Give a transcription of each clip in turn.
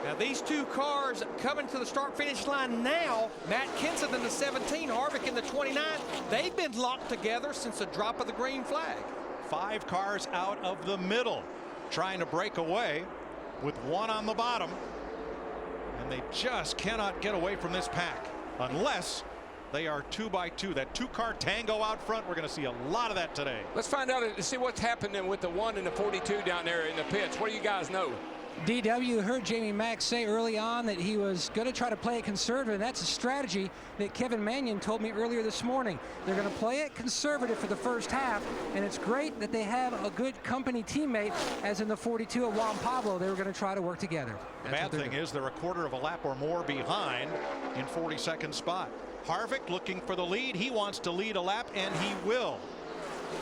Now these two cars coming to the start-finish line now. Matt Kenseth in the 17, Harvick in the 29. They've been locked together since the drop of the green flag. 5 cars out of the middle trying to break away with one on the bottom. And they just cannot get away from this pack unless they are 2 by 2. That 2-car tango out front, we're going to see a lot of that today. Let's find out and see what's happening with the 1 and the 42 down there in the pits. What do you guys know? DW heard Jamie Mack say early on that he was going to try to play it conservative, and that's a strategy that Kevin Mannion told me earlier this morning. They're going to play it conservative for the first half, and it's great that they have a good company teammate, as in the 42 of Juan Pablo. They were going to try to work together. The bad thing is they're a quarter of a lap or more behind in 42nd spot. Harvick looking for the lead. He wants to lead a lap, and he will.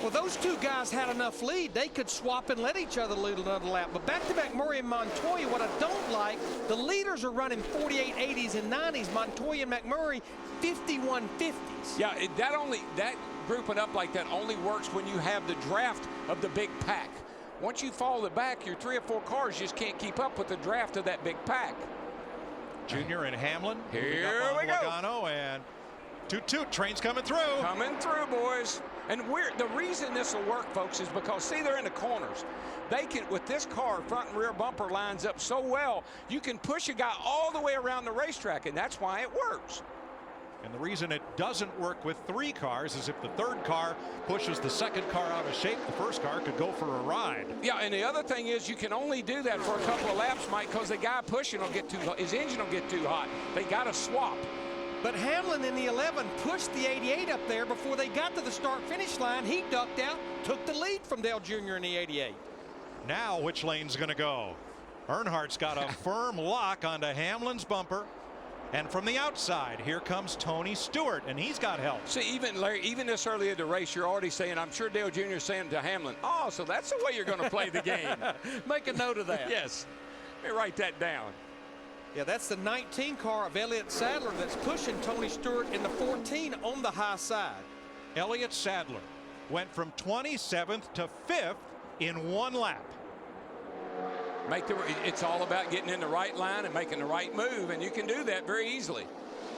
Well, those two guys had enough lead. They could swap and let each other lead another lap. But back-to-back Murray and Montoya, what I don't like, the leaders are running 48.80s and 90s. Montoya and McMurray, 51.50s. Yeah, that grouping up like that only works when you have the draft of the big pack. Once you fall the back, your 3 or 4 cars just can't keep up with the draft of that big pack. Junior and Hamlin. Here we go. Logano and toot, train's coming through. Coming through, boys. And the reason this will work, folks, is because, see, they're in the corners. They can, with this car, front and rear bumper lines up so well, you can push a guy all the way around the racetrack, and that's why it works. And the reason it doesn't work with 3 cars is if the 3rd car pushes the 2nd car out of shape, the 1st car could go for a ride. Yeah, and the other thing is you can only do that for a couple of laps, Mike, because the guy pushing will get his engine will get too hot. They got to swap. But Hamlin in the 11 pushed the 88 up there before they got to the start-finish line. He ducked out, took the lead from Dale Jr. in the 88. Now which lane's going to go? Earnhardt's got a firm lock onto Hamlin's bumper. And from the outside, here comes Tony Stewart, and he's got help. See, even Larry, even this early in the race, you're already saying, I'm sure Dale Jr. is saying to Hamlin, oh, so that's the way you're going to play the game. Make a note of that. Yes. Let me write that down. Yeah, that's the 19 car of Elliott Sadler that's pushing Tony Stewart in the 14 on the high side. Elliott Sadler went from 27th to 5th in 1 lap. It's all about getting in the right line and making the right move, and you can do that very easily.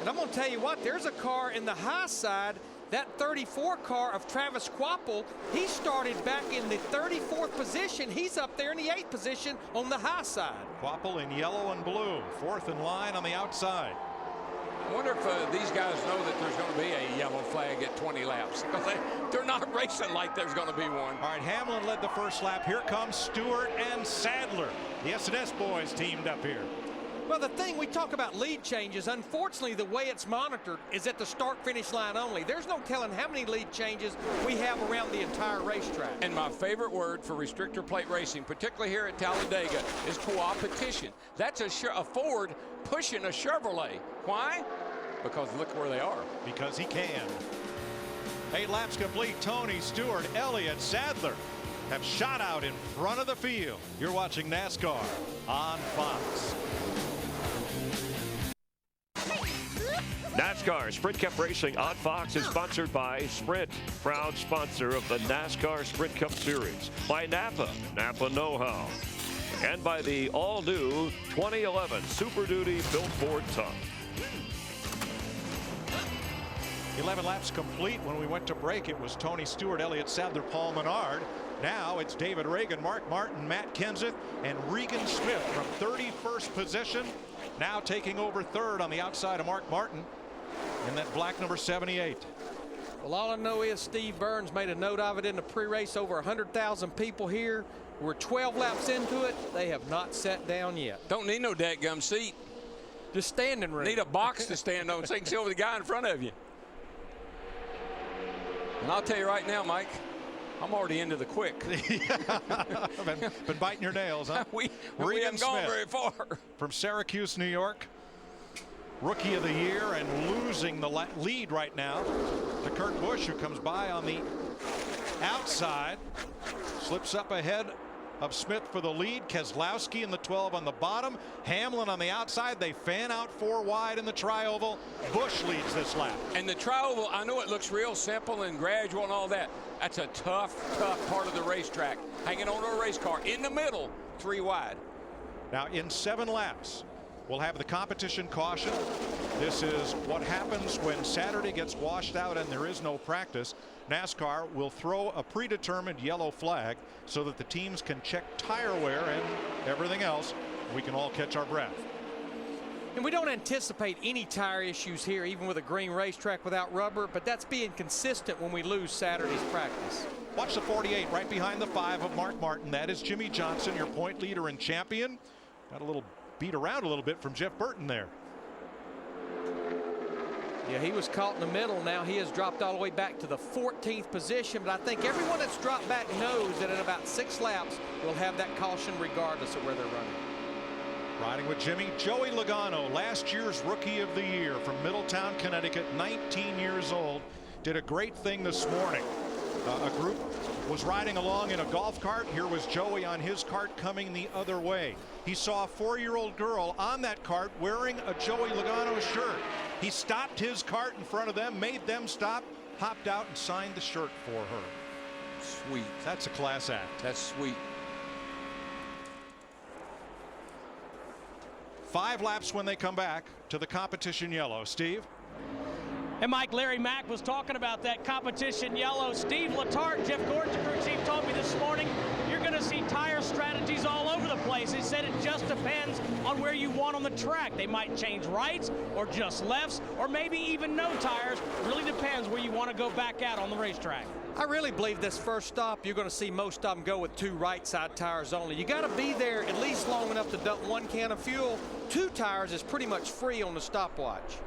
And I'm going to tell you what, there's a car in the high side, that 34 car of Travis Kvapil. He started back in the 34th position. He's up there in the 8th position on the high side. Kvapil in yellow and blue, 4th in line on the outside. I wonder if these guys know that there's going to be a yellow flag at 20 laps. They're not racing like there's going to be one. All right, Hamlin led the 1st lap. Here comes Stewart and Sadler. The S&S boys teamed up here. Well, the thing, we talk about lead changes. Unfortunately, the way it's monitored is at the start-finish line only. There's no telling how many lead changes we have around the entire racetrack. And my favorite word for restrictor plate racing, particularly here at Talladega, is co-opetition. That's a Ford pushing a Chevrolet. Why? Because look where they are. Because he can. 8 laps complete. Tony Stewart, Elliott Sadler have shot out in front of the field. You're watching NASCAR on Fox. NASCAR Sprint Cup Racing on Fox is sponsored by Sprint, proud sponsor of the NASCAR Sprint Cup Series, by Napa, Napa Know-How, and by the all-new 2011 Super Duty Built Ford Tough. 11 laps complete. When we went to break, it was Tony Stewart, Elliott Sadler, Paul Menard. Now it's David Reagan, Mark Martin, Matt Kenseth, and Regan Smith from 31st position. Now taking over 3rd on the outside of Mark Martin in that black number 78. Well, all I know is Steve Burns made a note of it in the pre-race. Over 100,000 people here. We're 12 laps into it. They have not sat down yet. Don't need no dadgum seat. Just standing room. Need a box to stand on so you can see over the guy in front of you. And I'll tell you right now, Mike, I'm already into the quick. been biting your nails, huh? we haven't gone very far. From Syracuse, New York. Rookie of the year and losing the lead right now to Kurt Busch, who comes by on the outside. Slips up ahead of Smith for the lead. Keselowski in the 12 on the bottom. Hamlin on the outside. They fan out 4 wide in the tri-oval. Busch leads this lap. And the tri-oval, I know it looks real simple and gradual and all that. That's a tough part of the racetrack. Hanging on to a race car in the middle, 3 wide. Now in 7 laps, We'll have the competition caution. This is what happens when Saturday gets washed out and there is no practice. NASCAR will throw a predetermined yellow flag so that the teams can check tire wear and everything else. We can all catch our breath. And we don't anticipate any tire issues here, even with a green racetrack without rubber, but that's being consistent when we lose Saturday's practice. Watch the 48 right behind the 5 of Mark Martin. That is Jimmy Johnson, your point leader and champion. Got a little beat around a little bit from Jeff Burton there. Yeah, he was caught in the middle. Now he has dropped all the way back to the 14th position, but I think everyone that's dropped back knows that in about 6 laps we'll have that caution regardless of where they're running. Riding with Jimmy, Joey Logano, last year's Rookie of the Year from Middletown, Connecticut, 19 years old, did a great thing this morning. A group was riding along in a golf cart. Here was Joey on his cart coming the other way. He saw a 4-year-old girl on that cart wearing a Joey Logano shirt. He stopped his cart in front of them, made them stop, hopped out and signed the shirt for her. Sweet. That's a class act. That's sweet. 5 laps when they come back to the competition yellow. Steve? And Mike, Larry Mack was talking about that competition yellow. Steve Letarte, Jeff Gordon's crew chief, told me this morning you're going to see tire strategies all over the place. He said it just depends on where you want on the track. They might change rights or just lefts or maybe even no tires. Really depends where you want to go back out on the racetrack. I really believe this first stop you're going to see most of them go with 2 right side tires only. You got to be there at least long enough to dump 1 can of fuel. 2 tires is pretty much free on the stopwatch.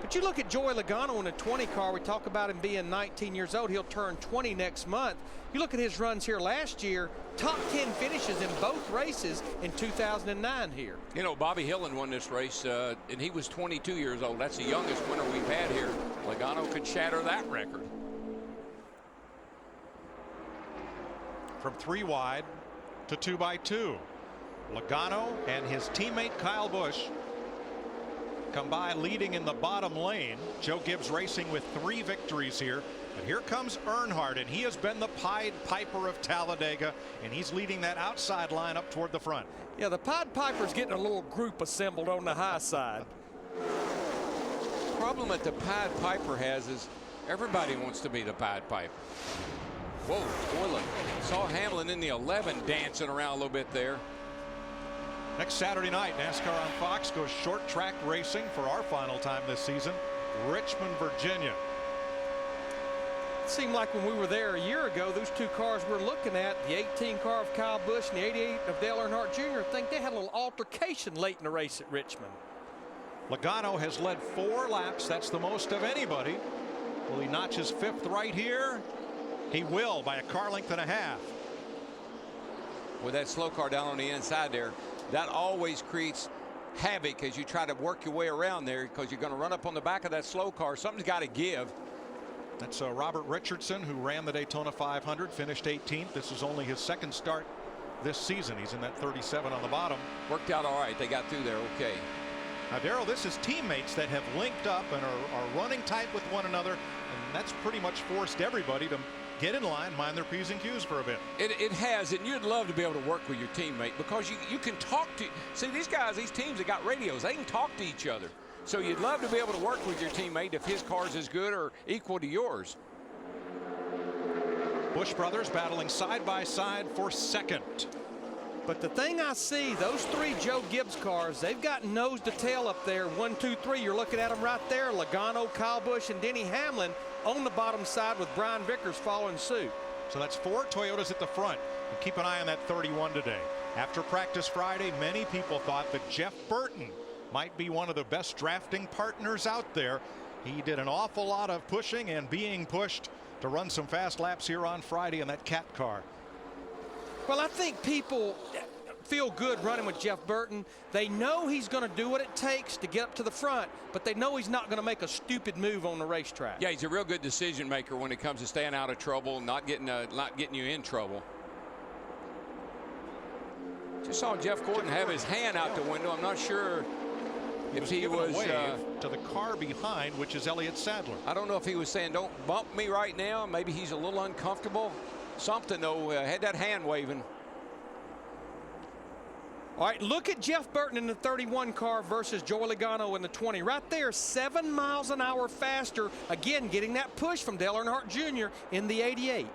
But you look at Joey Logano in a 20 car. We talk about him being 19 years old. He'll turn 20 next month. You look at his runs here last year, top 10 finishes in both races in 2009 here. You know, Bobby Hillin won this race, and he was 22 years old. That's the youngest winner we've had here. Logano could shatter that record. From 3 wide to 2x2. Logano and his teammate Kyle Busch come by leading in the bottom lane. Joe Gibbs racing with 3 victories here. But here comes Earnhardt, and he has been the Pied Piper of Talladega, and he's leading that outside line up toward the front. Yeah, the Pied Piper's getting a little group assembled on the high side. Problem that the Pied Piper has is everybody wants to be the Pied Piper. Whoa, boy, look. Saw Hamlin in the 11 dancing around a little bit there. Next Saturday night, NASCAR on Fox goes short track racing for our final time this season. Richmond, Virginia. It seemed like when we were there a year ago, those 2 cars we're looking at, the 18 car of Kyle Busch and the 88 of Dale Earnhardt Jr., I think they had a little altercation late in the race at Richmond. Logano has led 4 laps. That's the most of anybody. Will he notch his 5th right here? He will, by a car length and a half. With that slow car down on the inside there, that always creates havoc as you try to work your way around there, because you're going to run up on the back of that slow car. Something's got to give. That's Robert Richardson, who ran the Daytona 500, finished 18th. This is only his 2nd start this season. He's in that 37 on the bottom. Worked out all right. They got through there okay. Now, Darrell, this is teammates that have linked up and are running tight with one another, and that's pretty much forced everybody to get in line, mind their P's and Q's for a bit. It has, and you'd love to be able to work with your teammate, because you can talk to, see, these guys, these teams that got radios, they can talk to each other. So you'd love to be able to work with your teammate if his car's as good or equal to yours. Busch brothers battling side by side for 2nd. But the thing I see, those 3 Joe Gibbs cars, they've got nose to tail up there. 1, 2, 3. You're looking at them right there. Logano, Kyle Busch, and Denny Hamlin on the bottom side with Brian Vickers following suit. So that's 4 Toyotas at the front. And keep an eye on that 31 today. After practice Friday, many people thought that Jeff Burton might be one of the best drafting partners out there. He did an awful lot of pushing and being pushed to run some fast laps here on Friday in that cat car. Well, I think people feel good running with Jeff Burton. They know he's going to do what it takes to get up to the front, but they know he's not going to make a stupid move on the racetrack. Yeah, he's a real good decision maker when it comes to staying out of trouble, not getting you in trouble. Just saw Jeff Gordon have his hand out the window. I'm not sure if he was to the car behind, which is Elliott Sadler. I don't know if he was saying don't bump me right now. Maybe he's a little uncomfortable. Something though, had that hand waving. All right, look at Jeff Burton in the 31 car versus Joey Logano in the 20. Right there, 7 miles an hour faster. Again, getting that push from Dale Earnhardt Jr. in the 88.